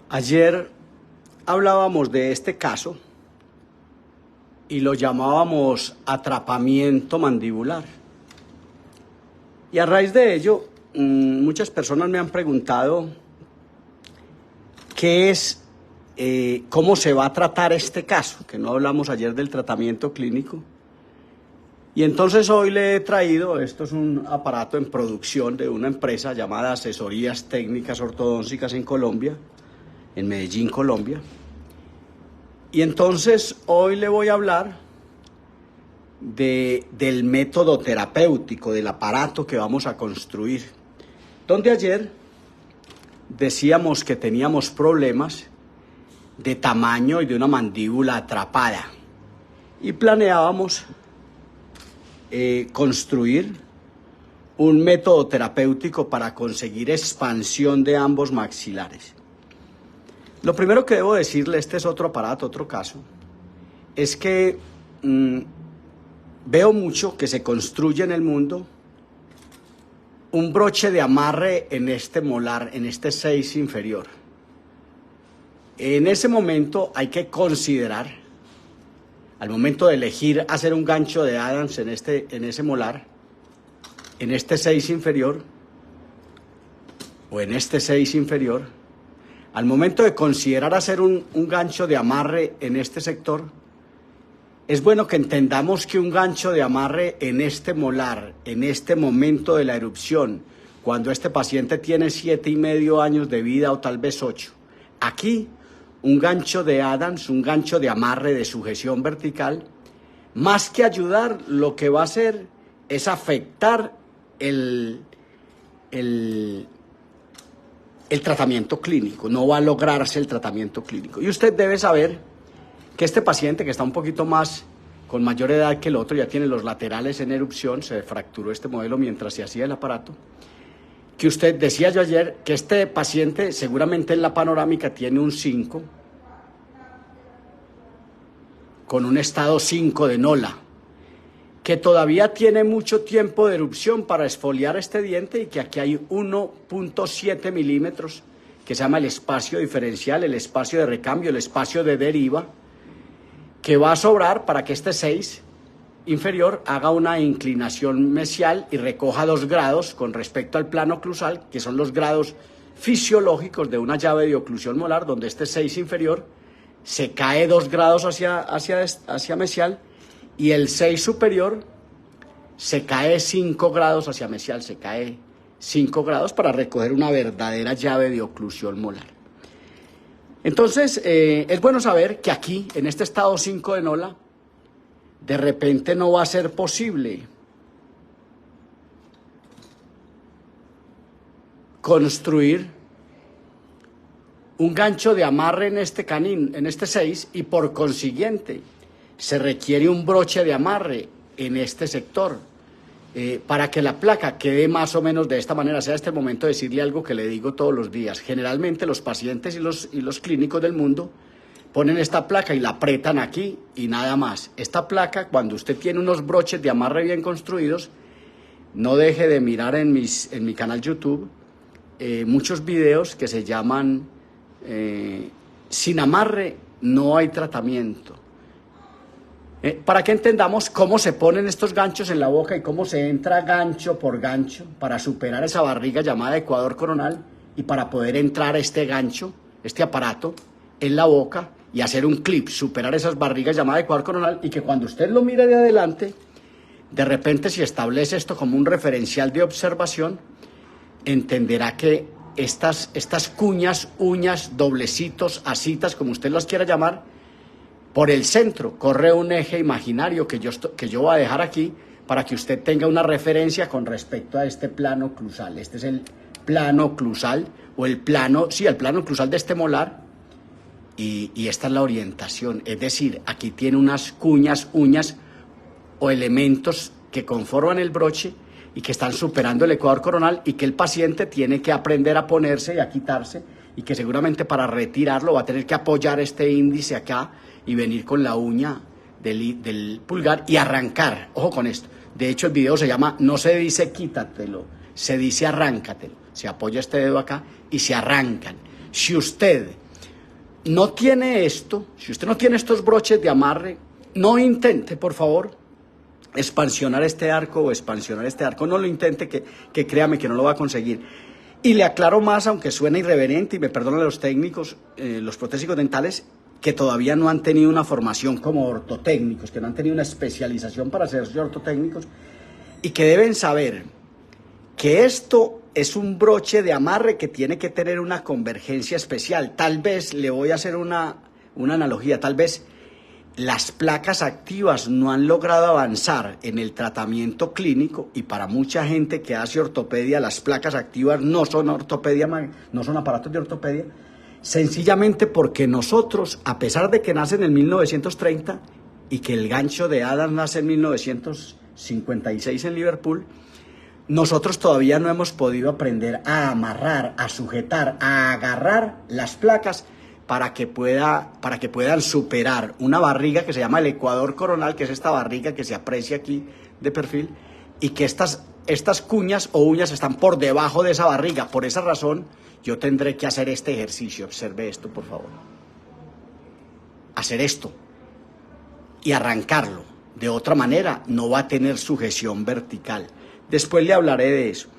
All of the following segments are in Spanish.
Ayer hablábamos de este caso y lo llamábamos atrapamiento mandibular. Y a raíz de ello, muchas personas me han preguntado qué es, cómo se va a tratar este caso, que no hablamos ayer del tratamiento clínico. Y entonces hoy le he traído, esto es un aparato en producción de una empresa llamada Asesorías Técnicas Ortodónticas en Colombia, en Medellín, Colombia. Y entonces hoy le voy a hablar del método terapéutico, del aparato que vamos a construir. Donde ayer decíamos que teníamos problemas de tamaño y de una mandíbula atrapada. Y planeábamos construir un método terapéutico para conseguir expansión de ambos maxilares. Lo primero que debo decirle, este es otro aparato, otro caso, es que veo mucho que se construye en el mundo un broche de amarre en este molar, en este 6 inferior. En ese momento hay que considerar, al momento de elegir hacer un gancho de Adams en ese molar, en este 6 inferior, o en este 6 inferior, al momento de considerar hacer un gancho de amarre en este sector, es bueno que entendamos que un gancho de amarre en este molar, en este momento de la erupción, cuando este paciente tiene 7,5 años de vida o tal vez 8, aquí un gancho de Adams, un gancho de amarre de sujeción vertical, más que ayudar, lo que va a hacer es afectar el tratamiento clínico, no va a lograrse el tratamiento clínico. Y usted debe saber que este paciente, que está un poquito más, con mayor edad que el otro, ya tiene los laterales en erupción, se fracturó este modelo mientras se hacía el aparato, que usted, decía yo ayer, que este paciente seguramente en la panorámica tiene un 5, con un estado 5 de Nola, que todavía tiene mucho tiempo de erupción para exfoliar este diente y que aquí hay 1,7 milímetros, que se llama el espacio diferencial, el espacio de recambio, el espacio de deriva, que va a sobrar para que este 6 inferior haga una inclinación mesial y recoja 2 grados con respecto al plano oclusal, que son los grados fisiológicos de una llave de oclusión molar, donde este 6 inferior se cae 2 grados hacia mesial y el 6 superior se cae 5 grados hacia mesial, se cae 5 grados para recoger una verdadera llave de oclusión molar. Entonces, es bueno saber que aquí, en este estado 5 de Nola, de repente no va a ser posible construir un gancho de amarre en este en este 6, y por consiguiente se requiere un broche de amarre en este sector para que la placa quede más o menos de esta manera. Sea este el momento de decirle algo que le digo todos los días. Generalmente los pacientes y los clínicos del mundo ponen esta placa y la apretan aquí y nada más. Esta placa, cuando usted tiene unos broches de amarre bien construidos, no deje de mirar en mi canal YouTube muchos videos que se llaman sin amarre no hay tratamiento. Para que entendamos cómo se ponen estos ganchos en la boca y cómo se entra gancho por gancho para superar esa barriga llamada ecuador coronal y para poder entrar este gancho, este aparato, en la boca y hacer un clip, superar esas barrigas llamadas ecuador coronal, y que cuando usted lo mire de adelante, de repente si establece esto como un referencial de observación, entenderá que estas cuñas, uñas, doblecitos, asitas, como usted las quiera llamar, por el centro corre un eje imaginario que yo voy a dejar aquí para que usted tenga una referencia con respecto a este plano oclusal. Este es el plano oclusal, o el plano oclusal de este molar, y esta es la orientación. Es decir, aquí tiene unas cuñas, uñas o elementos que conforman el broche y que están superando el ecuador coronal, y que el paciente tiene que aprender a ponerse y a quitarse, y que seguramente para retirarlo va a tener que apoyar este índice acá y venir con la uña del pulgar y arrancar. Ojo con esto. De hecho, el video se llama, no se dice quítatelo, se dice arráncatelo. Se apoya este dedo acá y se arrancan. Si usted no tiene esto, si usted no tiene estos broches de amarre, no intente, por favor, expansionar este arco o expansionar este arco. No lo intente, que créame que no lo va a conseguir. Y le aclaro más, aunque suene irreverente, y me perdonan los técnicos, los protésicos dentales, que todavía no han tenido una formación como ortotécnicos, que no han tenido una especialización para ser ortotécnicos, y que deben saber que esto es un broche de amarre que tiene que tener una convergencia especial. Tal vez, le voy a hacer una analogía, tal vez las placas activas no han logrado avanzar en el tratamiento clínico, y para mucha gente que hace ortopedia, las placas activas no son ortopedia, no son aparatos de ortopedia, sencillamente porque nosotros, a pesar de que nace en el 1930 y que el gancho de Adams nace en 1956 en Liverpool, nosotros todavía no hemos podido aprender a amarrar, a sujetar, a agarrar las placas para que puedan superar una barriga que se llama el ecuador coronal, que es esta barriga que se aprecia aquí de perfil, y que estas cuñas o uñas están por debajo de esa barriga. Por esa razón, yo tendré que hacer este ejercicio. Observe esto, por favor. Hacer esto y arrancarlo. De otra manera, no va a tener sujeción vertical. Después le hablaré de eso.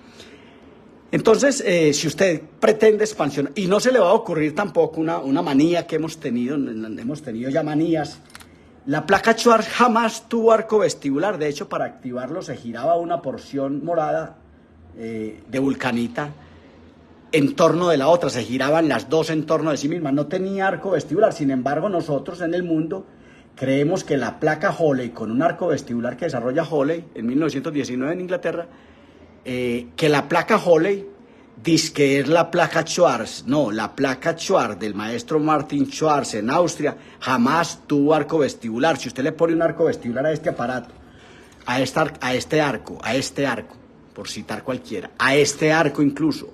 Entonces, si usted pretende expansión, y no se le va a ocurrir tampoco una manía que hemos tenido ya manías, la placa Schwarz jamás tuvo arco vestibular. De hecho, para activarlo se giraba una porción morada de vulcanita en torno de la otra, se giraban las dos en torno de sí mismas, no tenía arco vestibular. Sin embargo, nosotros en el mundo creemos que la placa Hawley, con un arco vestibular que desarrolla Hawley en 1919 en Inglaterra, que la placa Hawley dice que es la placa Schwarz. No, la placa Schwarz del maestro Martin Schwarz en Austria jamás tuvo arco vestibular. Si usted le pone un arco vestibular a este aparato, a este arco, por citar cualquiera, a este arco incluso,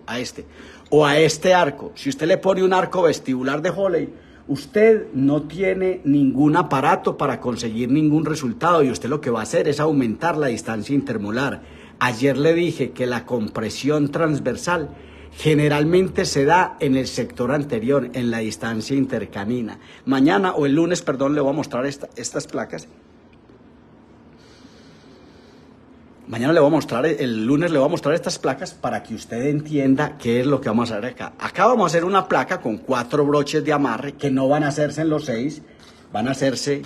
o a este arco, si usted le pone un arco vestibular de Hawley, usted no tiene ningún aparato para conseguir ningún resultado, y usted lo que va a hacer es aumentar la distancia intermolar. Ayer le dije que la compresión transversal generalmente se da en el sector anterior, en la distancia intercanina. Mañana o el lunes, perdón, le voy a mostrar estas placas. El lunes le voy a mostrar estas placas para que usted entienda qué es lo que vamos a hacer acá. Acá vamos a hacer una placa con 4 broches de amarre que no van a hacerse en los 6, van a hacerse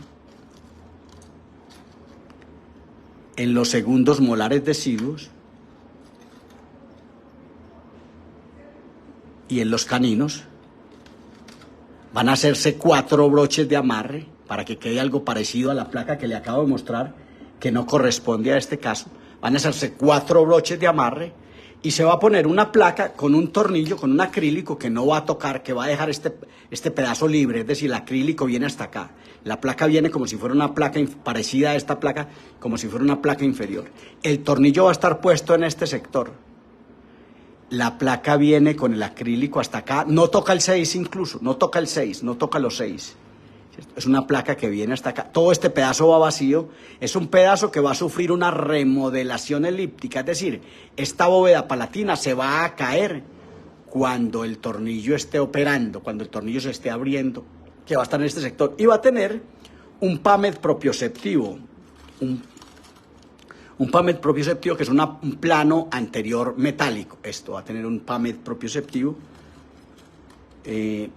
en los segundos molares deciduos y en los caninos. Van a hacerse 4 broches de amarre para que quede algo parecido a la placa que le acabo de mostrar, que no corresponde a este caso. Van a hacerse 4 broches de amarre y se va a poner una placa con un tornillo, con un acrílico que no va a tocar, que va a dejar este pedazo libre. Es decir, el acrílico viene hasta acá. La placa viene como si fuera una placa parecida a esta placa, como si fuera una placa inferior. El tornillo va a estar puesto en este sector. La placa viene con el acrílico hasta acá. No toca el 6 incluso, no toca el 6, no toca los 6. Es una placa que viene hasta acá. Todo este pedazo va vacío. Es un pedazo que va a sufrir una remodelación elíptica. Es decir, esta bóveda palatina se va a caer cuando el tornillo esté operando, cuando el tornillo se esté abriendo, que va a estar en este sector. Y va a tener un PAMED propioceptivo. Un PAMED propioceptivo que es un plano anterior metálico. Esto va a tener un PAMED propioceptivo.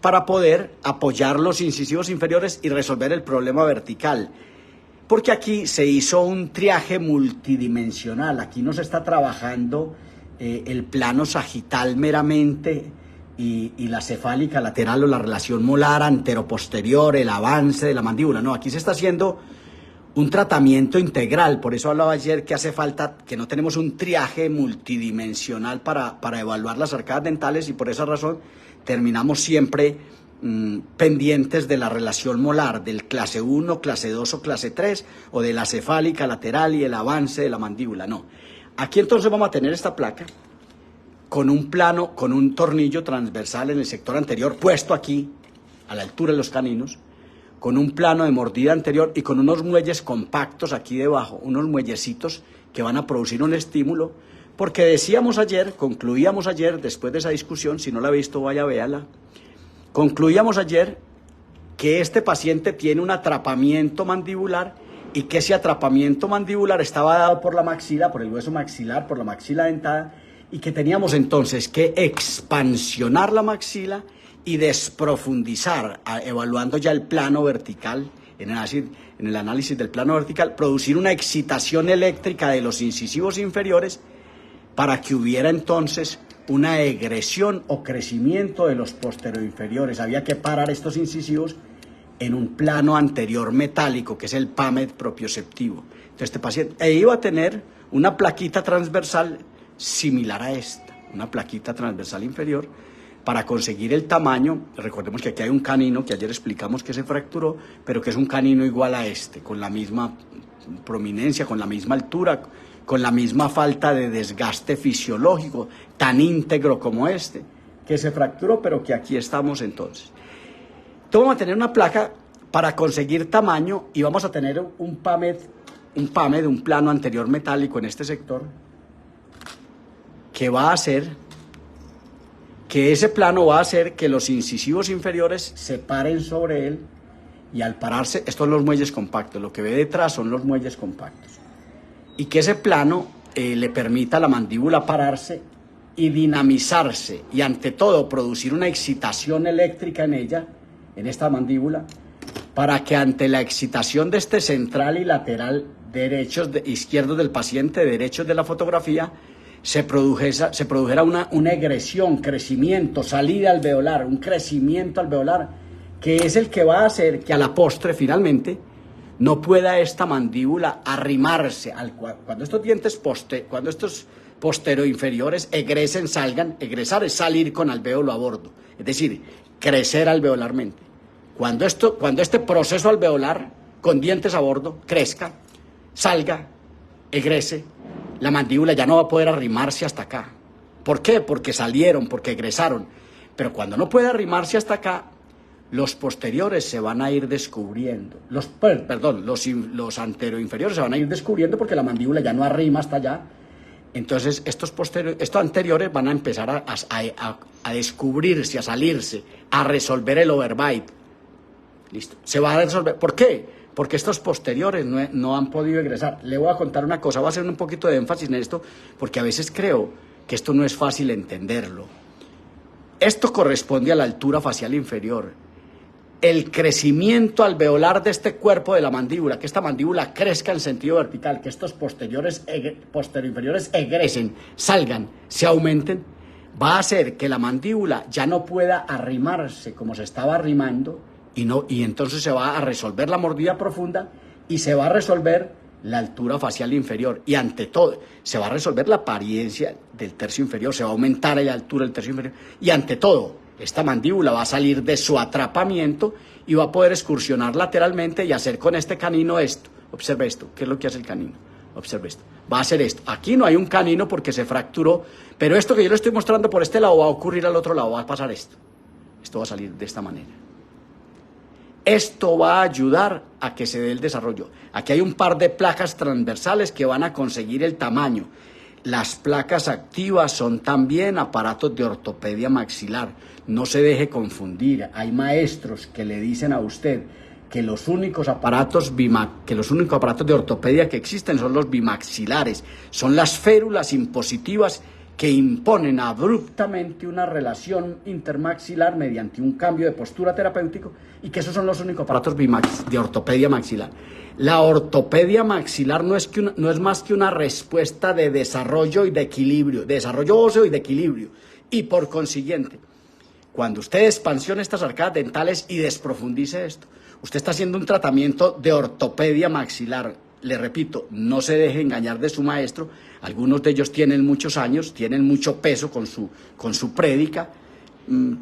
Para poder apoyar los incisivos inferiores y resolver el problema vertical. Porque aquí se hizo un triaje multidimensional. Aquí no se está trabajando el plano sagital meramente y la cefálica lateral o la relación molar antero-posterior, el avance de la mandíbula. No, aquí se está haciendo un tratamiento integral. Por eso hablaba ayer que hace falta, que no tenemos un triaje multidimensional para evaluar las arcadas dentales, y por esa razón terminamos siempre pendientes de la relación molar, del clase 1, clase 2 o clase 3, o de la cefálica lateral y el avance de la mandíbula. No. Aquí entonces vamos a tener esta placa con un plano, con un tornillo transversal en el sector anterior, puesto aquí, a la altura de los caninos, con un plano de mordida anterior y con unos muelles compactos aquí debajo, unos muellecitos que van a producir un estímulo. Porque decíamos ayer, concluíamos ayer, después de esa discusión, si no la ha visto, vaya, véala. Concluíamos ayer que este paciente tiene un atrapamiento mandibular y que ese atrapamiento mandibular estaba dado por la maxila, por el hueso maxilar, por la maxila dentada, y que teníamos entonces que expansionar la maxila y desprofundizar, evaluando ya el plano vertical, en el análisis del plano vertical, producir una excitación eléctrica de los incisivos inferiores para que hubiera entonces una egresión o crecimiento de los posteroinferiores. Había que parar estos incisivos en un plano anterior metálico, que es el PAMED propioceptivo. Entonces este paciente iba a tener una plaquita transversal similar a esta, una plaquita transversal inferior, para conseguir el tamaño. Recordemos que aquí hay un canino que ayer explicamos que se fracturó, pero que es un canino igual a este, con la misma prominencia, con la misma altura, con la misma falta de desgaste fisiológico, tan íntegro como este, que se fracturó, pero que aquí estamos entonces. Entonces vamos a tener una placa para conseguir tamaño y vamos a tener un PAMED, un plano anterior metálico en este sector, que va a hacer que ese plano va a hacer que los incisivos inferiores se paren sobre él, y al pararse, estos son los muelles compactos, lo que ve detrás son los muelles compactos, y que ese plano le permita a la mandíbula pararse y dinamizarse, y ante todo producir una excitación eléctrica en ella, en esta mandíbula, para que ante la excitación de este central y lateral izquierdos del paciente, derechos de la fotografía, se produjera una egresión, crecimiento, salida alveolar, un crecimiento alveolar, que es el que va a hacer que a la postre, finalmente, no pueda esta mandíbula arrimarse. Cuando estos dientes cuando estos posteroinferiores egresen, salgan, egresar es salir con alvéolo a bordo, es decir, crecer alveolarmente. Cuando este proceso alveolar con dientes a bordo crezca, salga, egrese, la mandíbula ya no va a poder arrimarse hasta acá. ¿Por qué? Porque salieron, porque egresaron. Pero cuando no puede arrimarse hasta acá, los posteriores se van a ir descubriendo. Los anteroinferiores se van a ir descubriendo porque la mandíbula ya no arrima hasta allá. Entonces estos anteriores van a empezar a descubrirse, a salirse, a resolver el overbite. Listo. Se va a resolver. ¿Por qué? Porque estos posteriores no han podido egresar. Le voy a contar una cosa, voy a hacer un poquito de énfasis en esto, porque a veces creo que esto no es fácil entenderlo. Esto corresponde a la altura facial inferior. El crecimiento alveolar de este cuerpo de la mandíbula, que esta mandíbula crezca en sentido vertical, que estos posteroinferiores egresen, salgan, se aumenten, va a hacer que la mandíbula ya no pueda arrimarse como se estaba arrimando, y entonces se va a resolver la mordida profunda y se va a resolver la altura facial inferior, y ante todo se va a resolver la apariencia del tercio inferior, se va a aumentar la altura del tercio inferior, y ante todo esta mandíbula va a salir de su atrapamiento y va a poder excursionar lateralmente y hacer con este canino esto. Observe esto, ¿qué es lo que hace el canino? Observe esto, va a hacer esto. Aquí no hay un canino porque se fracturó, pero esto que yo le estoy mostrando por este lado va a ocurrir al otro lado, va a pasar esto. Esto va a salir de esta manera. Esto va a ayudar a que se dé el desarrollo. Aquí hay un par de placas transversales que van a conseguir el tamaño. Las placas activas son también aparatos de ortopedia maxilar. No se deje confundir. Hay maestros que le dicen a usted que los únicos aparatos de ortopedia que existen son los bimaxilares. Son las férulas impositivas que imponen abruptamente una relación intermaxilar mediante un cambio de postura terapéutico, y que esos son los únicos aparatos de ortopedia maxilar. La ortopedia maxilar no es más que una respuesta de desarrollo y de equilibrio, de desarrollo óseo y de equilibrio. Y por consiguiente, cuando usted expansione estas arcadas dentales y desprofundice esto, usted está haciendo un tratamiento de ortopedia maxilar. Le repito, no se deje engañar de su maestro. Algunos de ellos tienen muchos años, tienen mucho peso con su prédica,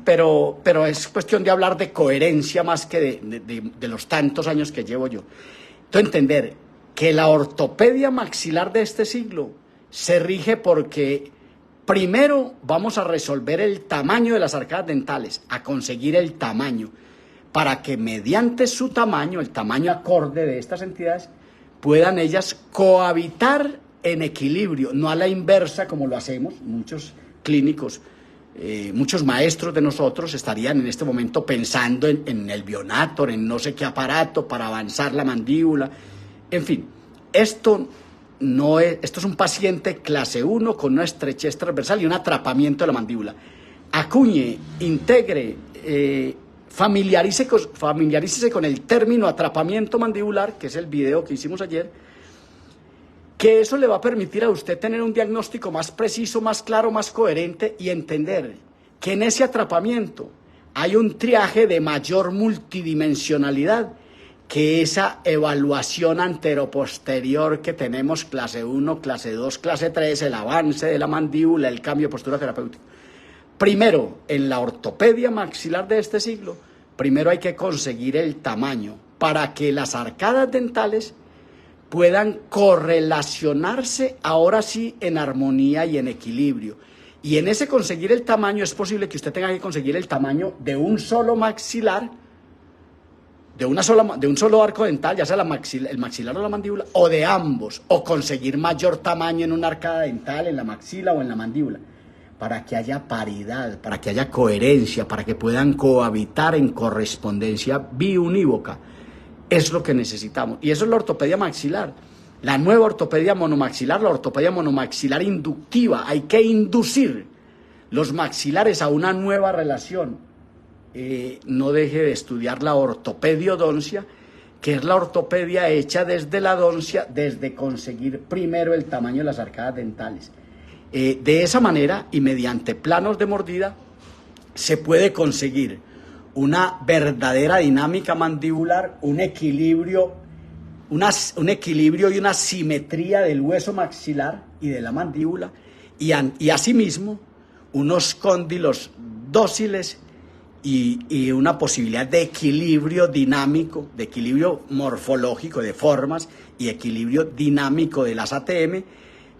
pero es cuestión de hablar de coherencia más que de los tantos años que llevo yo. Entonces, entender que la ortopedia maxilar de este siglo se rige porque primero vamos a resolver el tamaño de las arcadas dentales, a conseguir el tamaño, para que mediante su tamaño, el tamaño acorde de estas entidades, puedan ellas cohabitar en equilibrio, no a la inversa como lo hacemos muchos clínicos muchos maestros de nosotros estarían en este momento pensando en el Bionator, en no sé qué aparato para avanzar la mandíbula. En fin, esto es un paciente clase 1 con una estrechez transversal y un atrapamiento de la mandíbula. Acuñe, integre, familiarícese con el término atrapamiento mandibular, que es el video que hicimos ayer, que eso le va a permitir a usted tener un diagnóstico más preciso, más claro, más coherente y entender que en ese atrapamiento hay un triaje de mayor multidimensionalidad que esa evaluación anteroposterior que tenemos clase 1, clase 2, clase 3, el avance de la mandíbula, el cambio de postura terapéutica. Primero, en la ortopedia maxilar de este siglo, primero hay que conseguir el tamaño para que las arcadas dentales puedan correlacionarse ahora sí en armonía y en equilibrio. Y en ese conseguir el tamaño es posible que usted tenga que conseguir el tamaño de un solo maxilar, de un solo arco dental, ya sea el maxilar o la mandíbula, o de ambos, o conseguir mayor tamaño en una arcada dental, en la maxila o en la mandíbula, para que haya paridad, para que haya coherencia, para que puedan cohabitar en correspondencia biunívoca. Es lo que necesitamos. Y eso es la ortopedia maxilar. La nueva ortopedia monomaxilar, la ortopedia monomaxilar inductiva. Hay que inducir los maxilares a una nueva relación. No deje de estudiar la ortopediodoncia, que es la ortopedia hecha desde la doncia, desde conseguir primero el tamaño de las arcadas dentales. De esa manera y mediante planos de mordida se puede conseguir una verdadera dinámica mandibular, un equilibrio y una simetría del hueso maxilar y de la mandíbula, y asimismo unos cóndilos dóciles y una posibilidad de equilibrio dinámico, de equilibrio morfológico de formas y equilibrio dinámico de las ATM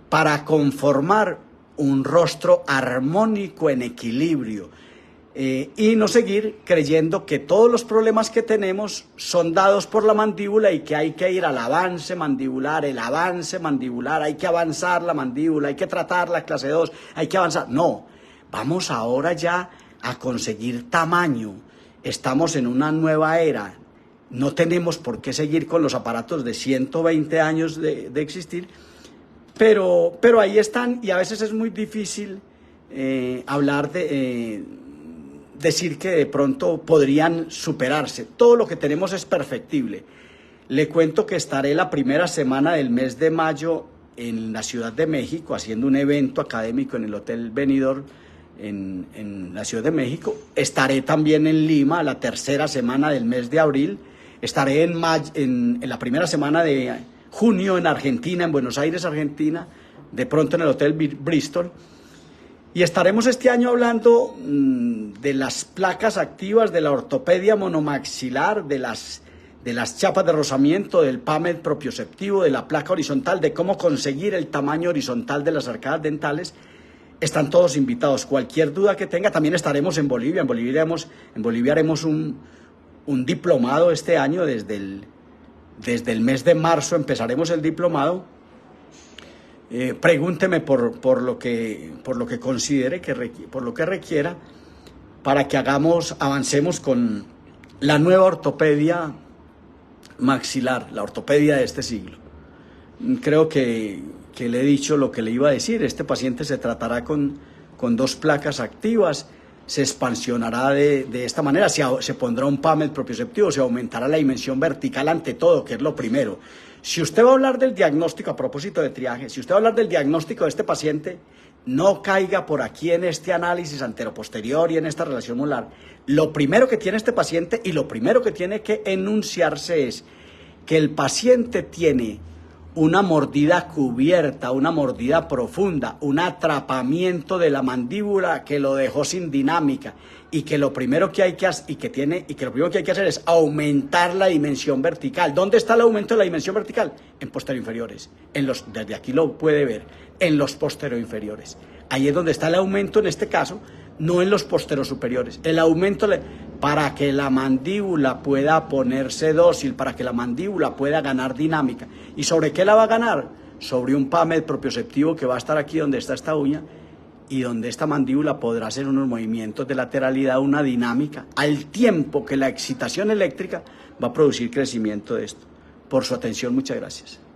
para conformar un rostro armónico en equilibrio. Y no seguir creyendo que todos los problemas que tenemos son dados por la mandíbula y que hay que ir al avance mandibular, hay que avanzar la mandíbula, hay que tratar la clase 2, hay que avanzar. No, vamos ahora ya a conseguir tamaño. Estamos en una nueva era. No tenemos por qué seguir con los aparatos de 120 años de existir, pero ahí están y a veces es muy difícil hablar de... decir que de pronto podrían superarse. Todo lo que tenemos es perfectible. Le cuento que estaré la primera semana del mes de mayo en la Ciudad de México haciendo un evento académico en el Hotel Benidorm en la Ciudad de México. Estaré también en Lima la tercera semana del mes de abril. Estaré en la primera semana de junio en Argentina, en Buenos Aires, Argentina, de pronto en el Hotel Bristol. Y estaremos este año hablando de las placas activas, de la ortopedia monomaxilar, de las chapas de rozamiento, del PAMED propioceptivo, de la placa horizontal, de cómo conseguir el tamaño horizontal de las arcadas dentales. Están todos invitados. Cualquier duda que tenga, también estaremos en Bolivia. En Bolivia haremos un diplomado este año, desde el mes de marzo empezaremos el diplomado. Pregúnteme por lo que considere, por lo que requiera, para que avancemos con la nueva ortopedia maxilar, la ortopedia de este siglo. Creo que le he dicho lo que le iba a decir. Este paciente se tratará con 2 placas activas, se expansionará de esta manera, se pondrá un PAMED propioceptivo, se aumentará la dimensión vertical ante todo, que es lo primero. Si usted va a hablar del diagnóstico, a propósito de triaje, si usted va a hablar del diagnóstico de este paciente, no caiga por aquí en este análisis anteroposterior y en esta relación molar. Lo primero que tiene este paciente y lo primero que tiene que enunciarse es que el paciente tiene una mordida cubierta, una mordida profunda, un atrapamiento de la mandíbula que lo dejó sin dinámica y que lo primero que hay que hacer es aumentar la dimensión vertical. ¿Dónde está el aumento de la dimensión vertical? En posterior-inferiores. Desde aquí lo puede ver, en los posterior-inferiores. Ahí es donde está el aumento en este caso, no en los posterior-superiores. El aumento para que la mandíbula pueda ponerse dócil, para que la mandíbula pueda ganar dinámica. ¿Y sobre qué la va a ganar? Sobre un PAMED propioceptivo que va a estar aquí donde está esta uña y donde esta mandíbula podrá hacer unos movimientos de lateralidad, una dinámica, al tiempo que la excitación eléctrica va a producir crecimiento de esto. Por su atención, muchas gracias.